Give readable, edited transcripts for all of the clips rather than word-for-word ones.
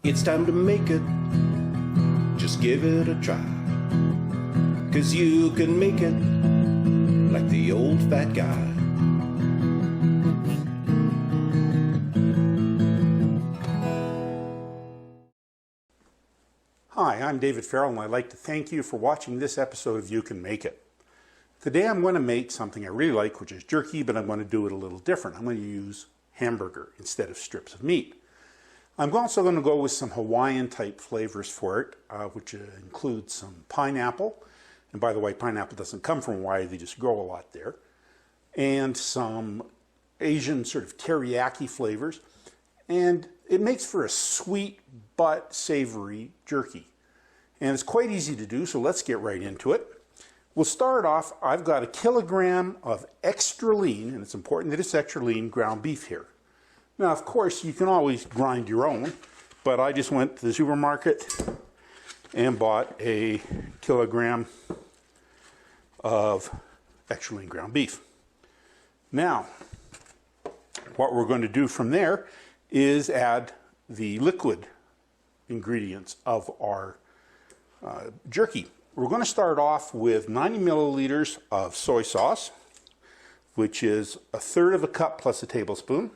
It's time to make it. Just give it a try. 'Cause you can make it like the old fat guy. Hi, I'm David Farrell, and I'd like to thank you for watching this episode of You Can Make It. Today I'm going to make something I really like, which is jerky, but I'm going to do it a little different. I'm going to use hamburger instead of strips of meat. I'm also going to go with some Hawaiian type flavors for it, which includes some pineapple. And by the way, pineapple doesn't come from Hawaii, they just grow a lot there. And some Asian sort of teriyaki flavors. And it makes for a sweet but savory jerky. And it's quite easy to do, so let's get right into it. We'll start off, I've got 1 kilogram of extra lean, and it's important that it's extra lean, ground beef here. Now, of course, you can always grind your own, but I just went to the supermarket and bought 1 kilogram of extra lean ground beef. Now, what we're going to do from there is add the liquid ingredients of our jerky. We're going to start off with 90 milliliters of soy sauce, which is 1/3 cup plus a tablespoon,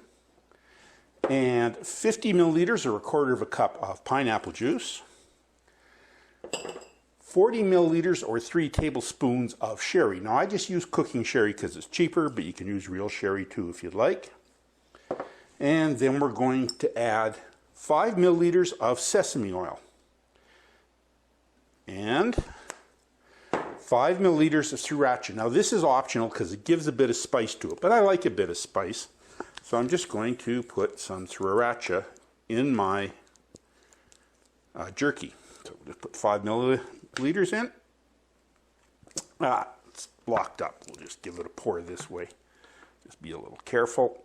and 50 milliliters or 1/4 cup of pineapple juice, 40 milliliters or 3 tablespoons of sherry. Now I just use cooking sherry because it's cheaper, but you can use real sherry too if you'd like. And then we're going to add 5 milliliters of sesame oil and 5 milliliters of sriracha. Now this is optional because it gives a bit of spice to it, but I like a bit of spice. So I'm just going to put some sriracha in my jerky. So we'll just put 5 milliliters in. It's locked up. We'll just give it a pour this way. Just be a little careful.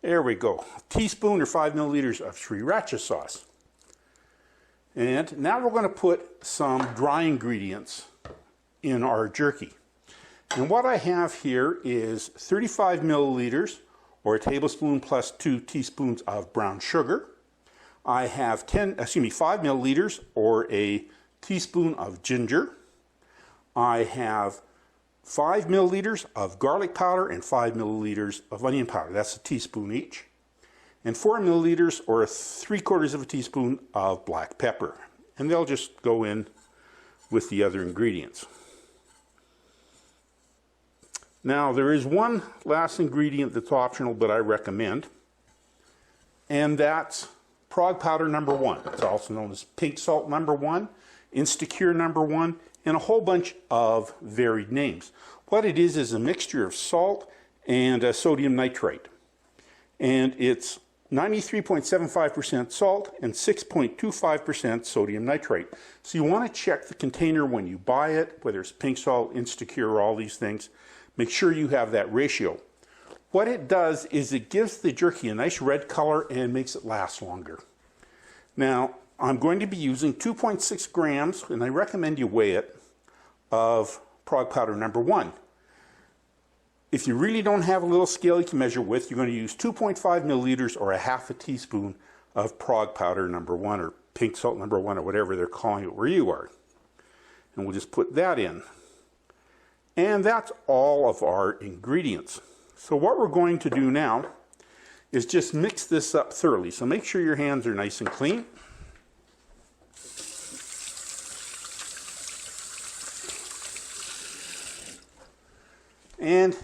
There we go. A teaspoon or 5 milliliters of sriracha sauce. And now we're going to put some dry ingredients in our jerky. And what I have here is 35 milliliters or a tablespoon plus 2 teaspoons of brown sugar. I have 5 milliliters or a teaspoon of ginger. I have 5 milliliters of garlic powder and 5 milliliters of onion powder. That's a teaspoon each. And 4 milliliters or 3/4 teaspoon of black pepper. And they'll just go in with the other ingredients. Now there is one last ingredient that's optional but I recommend, and that's prog powder number 1. It's also known as pink salt number 1, Instacure number 1, and a whole bunch of varied names. What it is a mixture of salt and sodium nitrate. And it's 93.75% salt and 6.25% sodium nitrate. So you want to check the container when you buy it, whether it's pink salt, Instacure, all these things. Make sure you have that ratio. What it does is it gives the jerky a nice red color and makes it last longer. Now, I'm going to be using 2.6 grams, and I recommend you weigh it, of prog powder number 1. If you really don't have a little scale you can measure with, you're going to use 2.5 milliliters or 1/2 teaspoon of prog powder number 1 or pink salt number 1 or whatever they're calling it where you are. And we'll just put that in. And that's all of our ingredients. So what we're going to do now is just mix this up thoroughly. So make sure your hands are nice and clean. And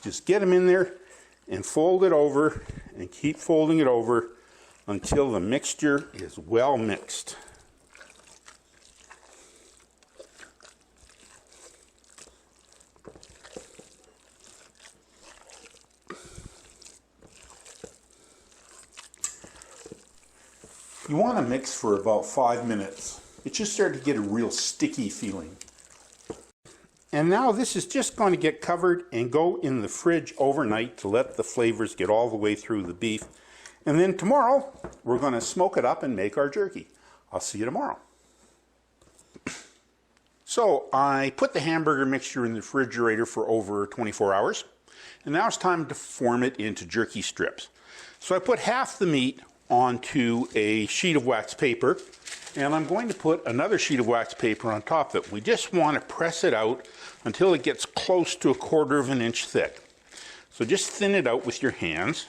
just get them in there and fold it over and keep folding it over until the mixture is well mixed. You want to mix for about 5 minutes. It just started to get a real sticky feeling. And now this is just going to get covered and go in the fridge overnight to let the flavors get all the way through the beef. And then tomorrow, we're going to smoke it up and make our jerky. I'll see you tomorrow. So I put the hamburger mixture in the refrigerator for over 24 hours. And now it's time to form it into jerky strips. So I put half the meat onto a sheet of wax paper, and I'm going to put another sheet of wax paper on top of it. We just want to press it out until it gets close to 1/4 of an inch thick. So just thin it out with your hands.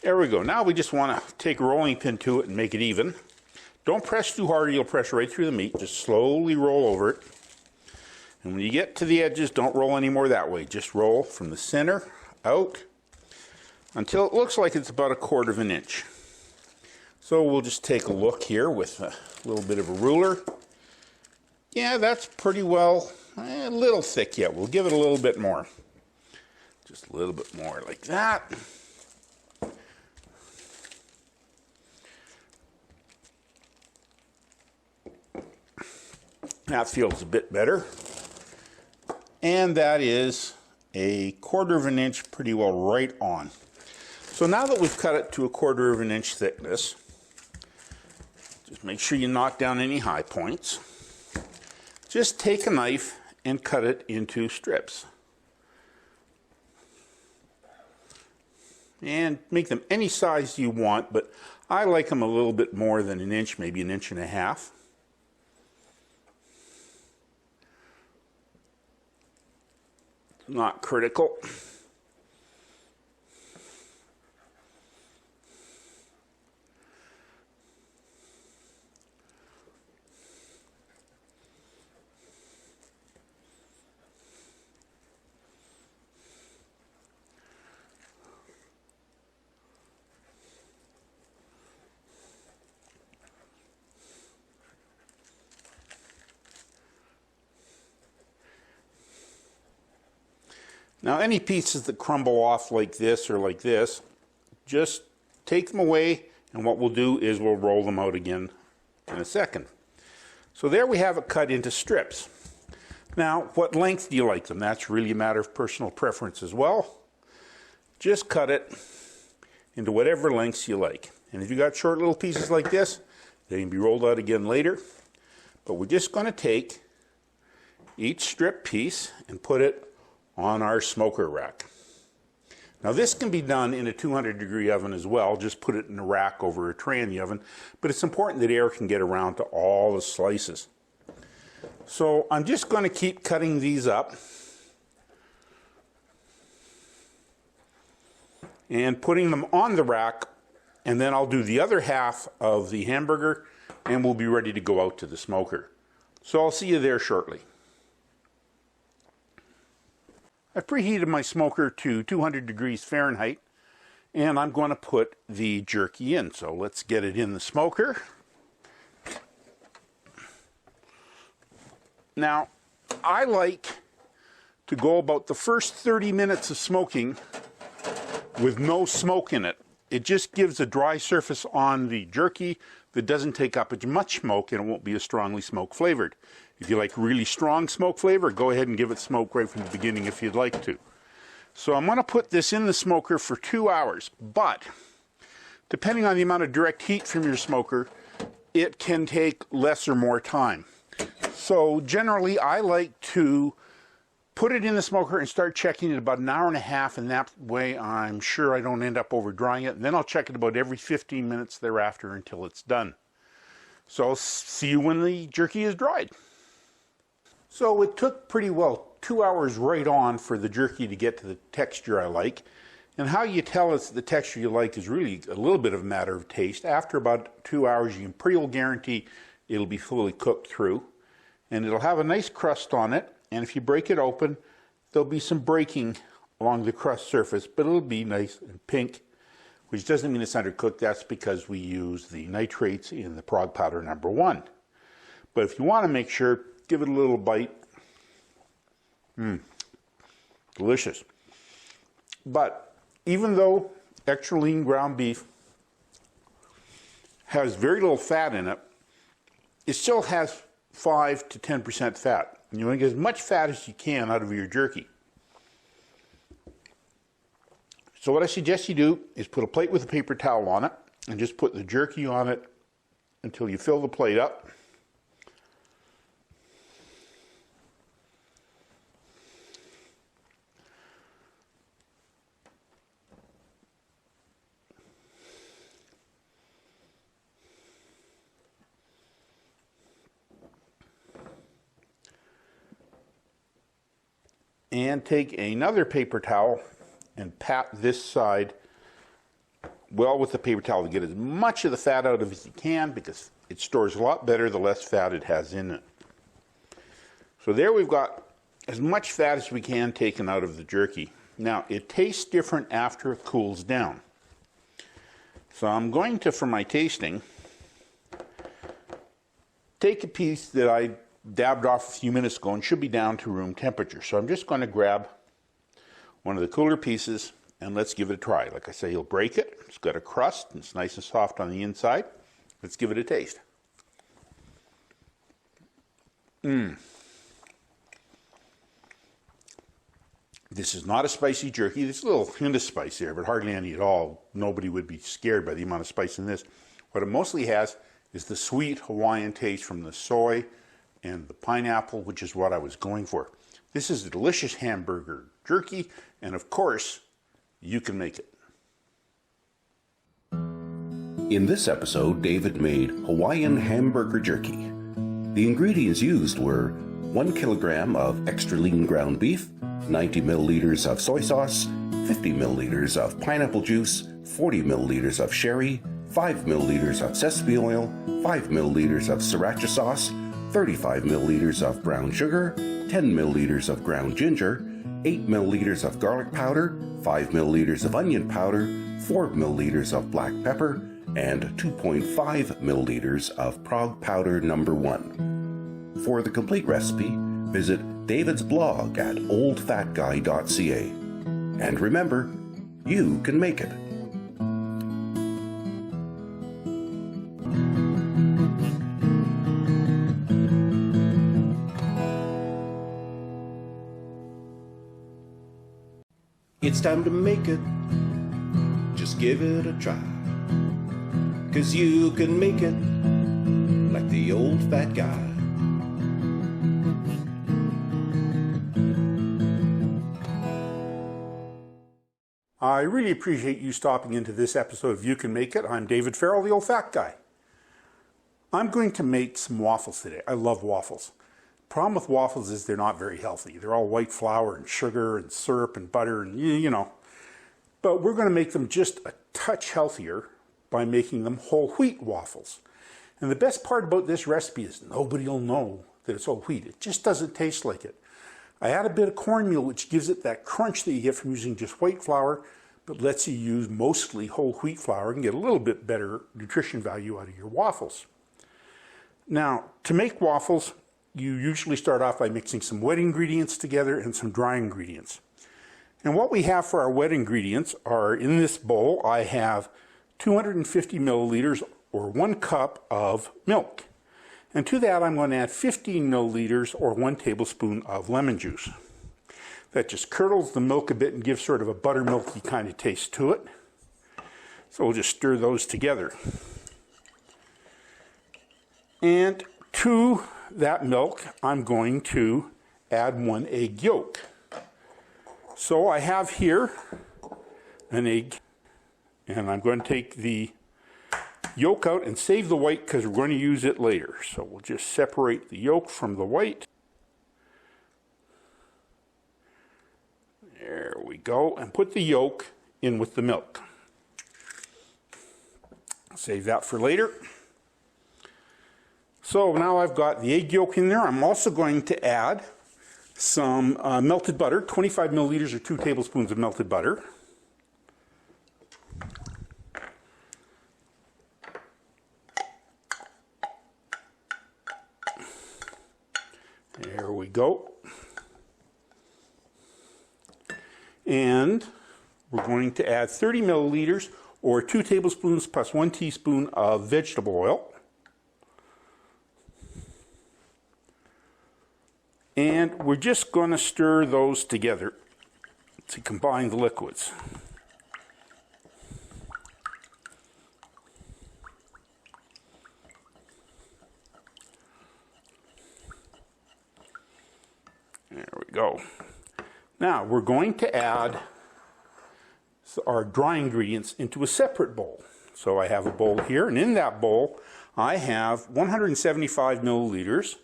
There we go. Now we just want to take a rolling pin to it and make it even. Don't press too hard or you'll press right through the meat. Just slowly roll over it. And when you get to the edges, don't roll any more that way. Just roll from the center out until it looks like it's about 1/4 of an inch. So we'll just take a look here with a little bit of a ruler. Yeah, that's pretty well, a little thick yet. We'll give it a little bit more. Just a little bit more like that. That feels a bit better. And that is 1/4 of an inch, pretty well right on. So now that we've cut it to 1/4 of an inch thickness, just make sure you knock down any high points. Just take a knife and cut it into strips. And make them any size you want, but I like them a little bit more than an inch, maybe 1.5 inches. Not critical. Now any pieces that crumble off like this or like this, just take them away, and what we'll do is we'll roll them out again in a second. So there we have it cut into strips. Now, what length do you like them? That's really a matter of personal preference as well. Just cut it into whatever lengths you like. And if you got short little pieces like this, they can be rolled out again later. But we're just going to take each strip piece and put it on our smoker rack. Now this can be done in a 200-degree oven as well. Just put it in a rack over a tray in the oven. But it's important that air can get around to all the slices. So I'm just going to keep cutting these up and putting them on the rack, and then I'll do the other half of the hamburger and we'll be ready to go out to the smoker. So I'll see you there shortly. I've preheated my smoker to 200 degrees Fahrenheit, and I'm going to put the jerky in. So let's get it in the smoker. Now, I like to go about the first 30 minutes of smoking with no smoke in it. It just gives a dry surface on the jerky that doesn't take up as much smoke, and it won't be as strongly smoke flavored. If you like really strong smoke flavor, go ahead and give it smoke right from the beginning if you'd like to. So I'm going to put this in the smoker for 2 hours, but depending on the amount of direct heat from your smoker, it can take less or more time. So generally I like to put it in the smoker and start checking it about 1.5 hours, and that way I'm sure I don't end up over drying it. And then I'll check it about every 15 minutes thereafter until it's done. So I'll see you when the jerky is dried. So it took pretty well 2 hours right on for the jerky to get to the texture I like. And how you tell it's the texture you like is really a little bit of a matter of taste. After about 2 hours, you can pretty well guarantee it'll be fully cooked through. And it'll have a nice crust on it. And if you break it open, there'll be some breaking along the crust surface, but it'll be nice and pink, which doesn't mean it's undercooked. That's because we use the nitrates in the prog powder #1. But if you want to make sure, give it a little bite. Delicious. But even though extra lean ground beef has very little fat in it, it still has 5 to 10% fat. And you want to get as much fat as you can out of your jerky. So what I suggest you do is put a plate with a paper towel on it and just put the jerky on it until you fill the plate up. And take another paper towel and pat this side well with the paper towel to get as much of the fat out of it as you can, because it stores a lot better the less fat it has in it. So there we've got as much fat as we can taken out of the jerky. Now, it tastes different after it cools down. So I'm going to, for my tasting, take a piece that I dabbed off a few minutes ago and should be down to room temperature. So I'm just going to grab one of the cooler pieces and let's give it a try. Like I say, you'll break it. It's got a crust and it's nice and soft on the inside. Let's give it a taste. This is not a spicy jerky. There's a little hint of spice there, but hardly any at all. Nobody would be scared by the amount of spice in this. What it mostly has is the sweet Hawaiian taste from the soy and the pineapple, which is what I was going for. This is a delicious hamburger jerky, and of course, you can make it. In this episode, David made Hawaiian Hamburger Jerky. The ingredients used were 1 kilogram of extra lean ground beef, 90 milliliters of soy sauce, 50 milliliters of pineapple juice, 40 milliliters of sherry, 5 milliliters of sesame oil, 5 milliliters of sriracha sauce, 35 milliliters of brown sugar, 10 milliliters of ground ginger, 8 milliliters of garlic powder, 5 milliliters of onion powder, 4 milliliters of black pepper, and 2.5 milliliters of Prague powder number 1. For the complete recipe, visit David's blog at oldfatguy.ca. And remember, you can make it. It's time to make it. Just give it a try. 'Cause you can make it like the old fat guy. I really appreciate you stopping into this episode of You Can Make It. I'm David Farrell, the old fat guy. I'm going to make some waffles today. I love waffles. Problem with waffles is they're not very healthy. They're all white flour and sugar and syrup and butter and you know. But we're going to make them just a touch healthier by making them whole wheat waffles. And the best part about this recipe is nobody will know that it's whole wheat. It just doesn't taste like it. I add a bit of cornmeal, which gives it that crunch that you get from using just white flour, but lets you use mostly whole wheat flour and get a little bit better nutrition value out of your waffles. Now, to make waffles, you usually start off by mixing some wet ingredients together and some dry ingredients. And what we have for our wet ingredients are, in this bowl, I have 250 milliliters or 1 cup of milk. And to that I'm going to add 15 milliliters or 1 tablespoon of lemon juice. That just curdles the milk a bit and gives sort of a buttermilky kind of taste to it. So we'll just stir those together. And to that milk I'm going to add 1 egg yolk. So I have here an egg, and I'm going to take the yolk out and save the white because we're going to use it later. So we'll just separate the yolk from the white. There we go. And put the yolk in with the milk. Save that for later. So now I've got the egg yolk in there. I'm also going to add some melted butter, 25 milliliters or 2 tablespoons of melted butter. There we go. And we're going to add 30 milliliters or 2 tablespoons plus 1 teaspoon of vegetable oil. And we're just going to stir those together to combine the liquids. There we go. Now we're going to add our dry ingredients into a separate bowl. So I have a bowl here, and in that bowl I have 175 milliliters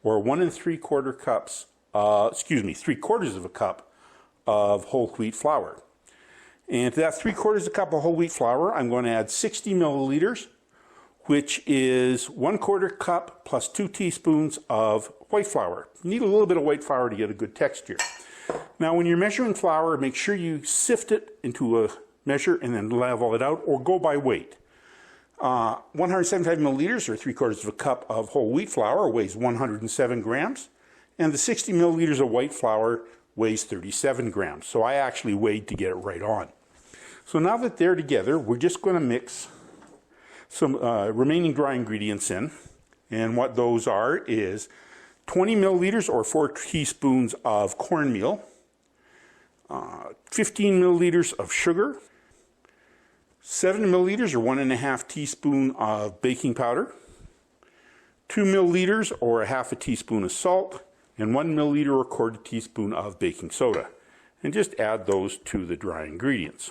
or 1 3/4 cups 3/4 of a cup of whole wheat flour. And to that 3/4 of a cup of whole wheat flour, I'm going to add 60 milliliters, which is 1/4 cup plus 2 teaspoons of white flour. You need a little bit of white flour to get a good texture. Now, when you're measuring flour, make sure you sift it into a measure and then level it out, or go by weight. 175 milliliters, or 3/4 of a cup of whole wheat flour, weighs 107 grams, and the 60 milliliters of white flour weighs 37 grams. So I actually weighed to get it right on. So now that they're together, we're just going to mix some remaining dry ingredients in. And what those are is 20 milliliters, or 4 teaspoons of cornmeal, 15 milliliters of sugar, 7 milliliters, or 1.5 teaspoon of baking powder, 2 milliliters, or 1/2 teaspoon of salt, and 1 milliliter, or 1/4 teaspoon of baking soda. And just add those to the dry ingredients.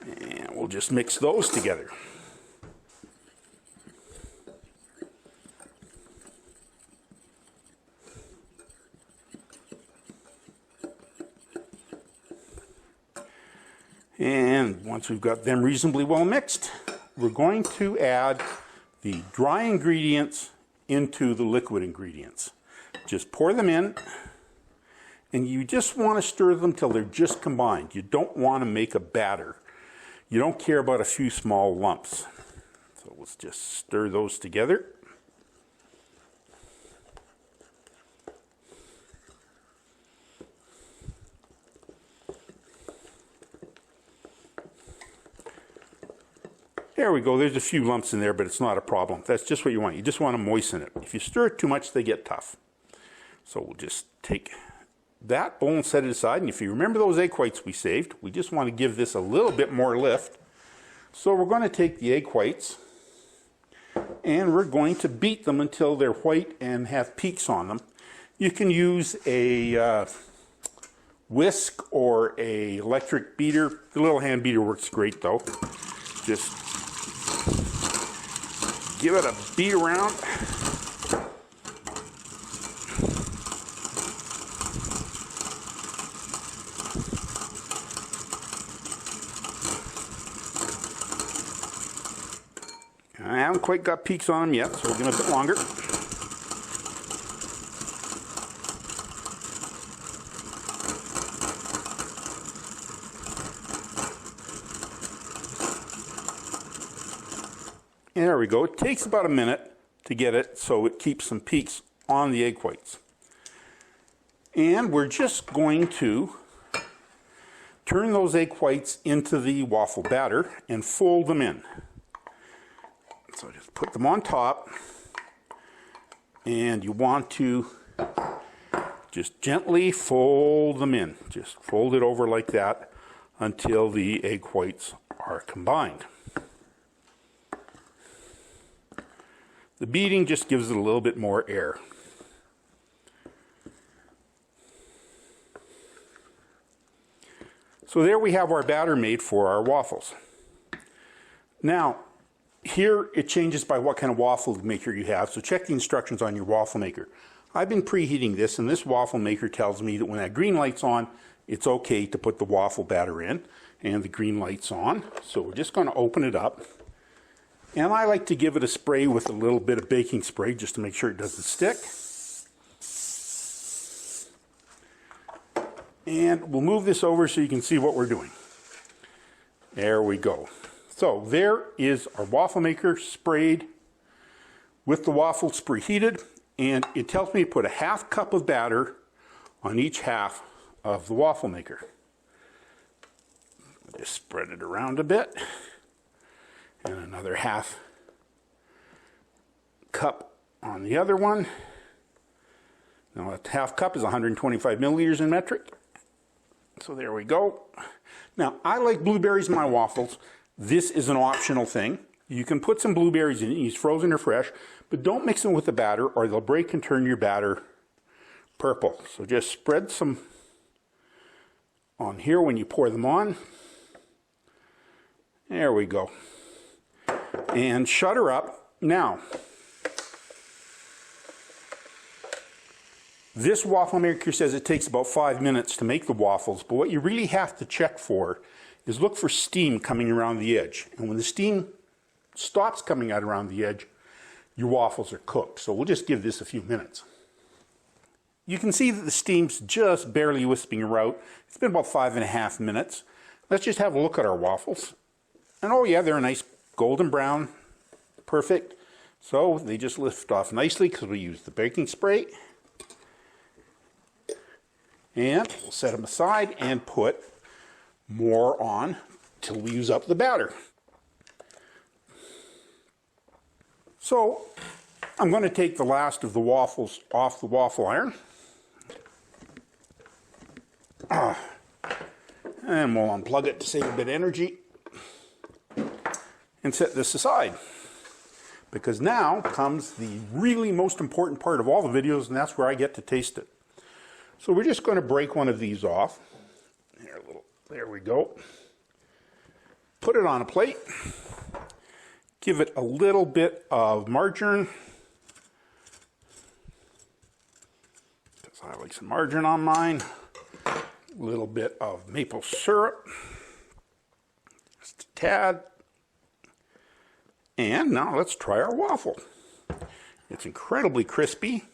And we'll just mix those together. And once we've got them reasonably well mixed, we're going to add the dry ingredients into the liquid ingredients. Just pour them in, and you just want to stir them till they're just combined. You don't want to make a batter. You don't care about a few small lumps. So let's just stir those together. There we go. There's a few lumps in there, but it's not a problem. That's just what you want. You just want to moisten it. If you stir it too much, they get tough. So we'll just take that bowl and set it aside. And if you remember those egg whites we saved, we just want to give this a little bit more lift. So we're going to take the egg whites and we're going to beat them until they're white and have peaks on them. You can use a whisk or a electric beater. The little hand beater works great though. Just give it a beat around. I haven't quite got peaks on them yet, so we'll give it a bit longer. And there we go. It takes about a minute to get it so it keeps some peaks on the egg whites. And we're just going to turn those egg whites into the waffle batter and fold them in. So just put them on top, and you want to just gently fold them in. Just fold it over like that until the egg whites are combined. The beating just gives it a little bit more air. So there we have our batter made for our waffles. Now, here it changes by what kind of waffle maker you have, so check the instructions on your waffle maker. I've been preheating this, and this waffle maker tells me that when that green light's on, it's okay to put the waffle batter in, and the green light's on. So we're just going to open it up. And I like to give it a spray with a little bit of baking spray just to make sure it doesn't stick. And we'll move this over so you can see what we're doing. There we go. So there is our waffle maker sprayed with the waffles preheated, and it tells me to put a 1/2 cup of batter on each half of the waffle maker. Just spread it around a bit. And another 1/2 cup on the other one. Now that 1/2 cup is 125 milliliters in metric. So there we go. Now I like blueberries in my waffles. This is an optional thing. You can put some blueberries in it, use frozen or fresh, but don't mix them with the batter or they'll break and turn your batter purple. So just spread some on here when you pour them on. There we go. and shut her up. Now, this waffle maker says it takes about 5 minutes to make the waffles, but what you really have to check for is look for steam coming around the edge. And when the steam stops coming out around the edge, your waffles are cooked. So we'll just give this a few minutes. You can see that the steam's just barely wisping around. It's been about 5.5 minutes. Let's just have a look at our waffles. And oh yeah, they're a nice golden brown. Perfect. So they just lift off nicely because we use the baking spray. And we'll set them aside and put more on till we use up the batter. So I'm going to take the last of the waffles off the waffle iron. And we'll unplug it to save a bit of energy. And set this aside. Because now comes the really most important part of all the videos, and that's where I get to taste it. So we're just going to break one of these off. There we go. Put it on a plate. Give it a little bit of margarine. Because I like some margarine on mine. A little bit of maple syrup. Just a tad. And now let's try our waffle. It's incredibly crispy.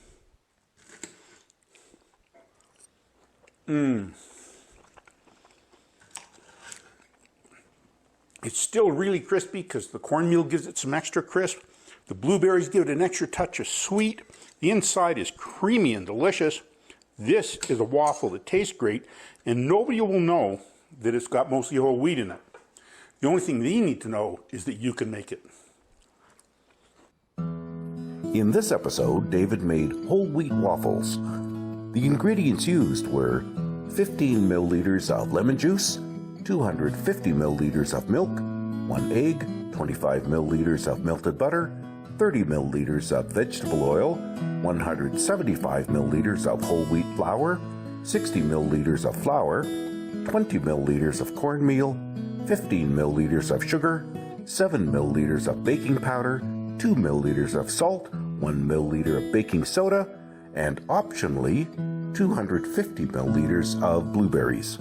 It's still really crispy because the cornmeal gives it some extra crisp. The blueberries give it an extra touch of sweet. The inside is creamy and delicious. This is a waffle that tastes great, and nobody will know that it's got mostly whole wheat in it. The only thing they need to know is that you can make it. In this episode, David made whole wheat waffles. The ingredients used were 15 milliliters of lemon juice, 250 milliliters of milk, 1 egg, 25 milliliters of melted butter, 30 milliliters of vegetable oil, 175 milliliters of whole wheat flour, 60 milliliters of flour, 20 milliliters of cornmeal, 15 milliliters of sugar, 7 milliliters of baking powder, 2 milliliters of salt, 1 milliliter of baking soda, and optionally 250 milliliters of blueberries.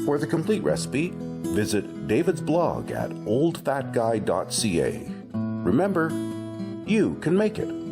For the complete recipe, visit David's blog at oldfatguy.ca. Remember, you can make it.